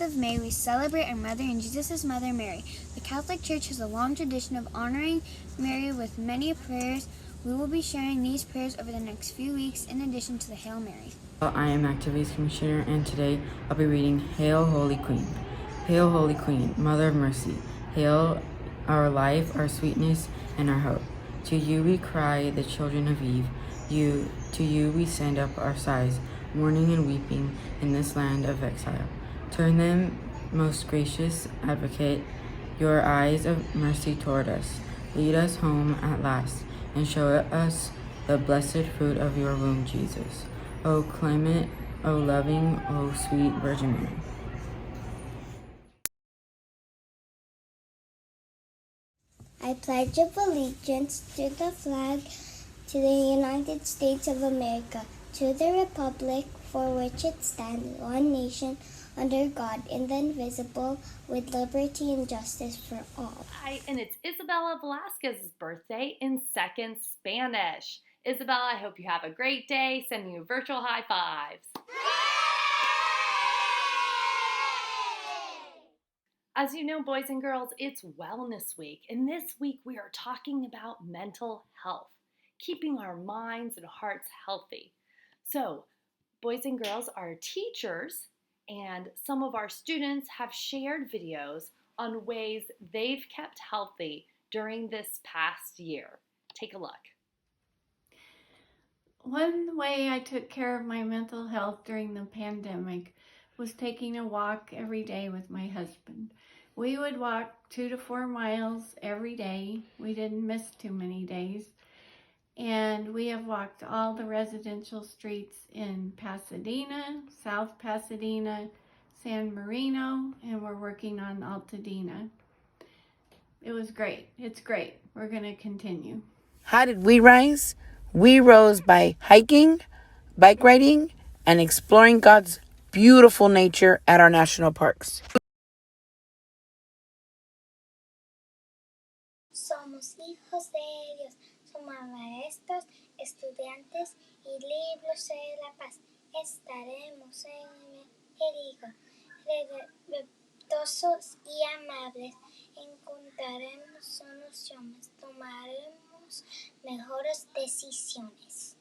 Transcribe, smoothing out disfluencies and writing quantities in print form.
of May, we celebrate our mother and Jesus' mother, Mary. The Catholic Church has a long tradition of honoring Mary with many prayers. We will be sharing these prayers over the next few weeks in addition to the Hail Mary. I am Activities Commissioner, and today I'll be reading Hail, Holy Queen. Hail, Holy Queen, Mother of Mercy. Hail, our life, our sweetness, and our hope. To you we cry, the children of Eve. To you we send up our sighs, mourning and weeping in this land of exile. Turn them, most gracious Advocate, your eyes of mercy toward us. Lead us home at last, and show us the blessed fruit of your womb, Jesus. O clement, O loving, O sweet Virgin Mary. I pledge allegiance to the flag, to the United States of America, to the republic for which it stands, one nation, under God, indivisible, with liberty and justice for all. Hi, and it's Isabella Velasquez's birthday in second Spanish. Isabella, I hope you have a great day. Sending you virtual high fives. As you know, boys and girls, it's Wellness Week, and this week we are talking about mental health, keeping our minds and hearts healthy. So, boys and girls, our teachers and some of our students have shared videos on ways they've kept healthy during this past year. Take a look. One way I took care of my mental health during the pandemic was taking a walk every day with my husband. We would walk 2 to 4 miles every day. We didn't miss too many days. And we have walked all the residential streets in Pasadena, South Pasadena, San Marino, and we're working on Altadena. It was great. It's great. We're going to continue. How did we rise? We rose by hiking, bike riding, and exploring God's beautiful nature at our national parks. Somos hijos de Dios, somos maestros, estudiantes y libros de la paz. Estaremos en el respetuosos y amables. Encontraremos soluciones, tomaremos mejores decisiones.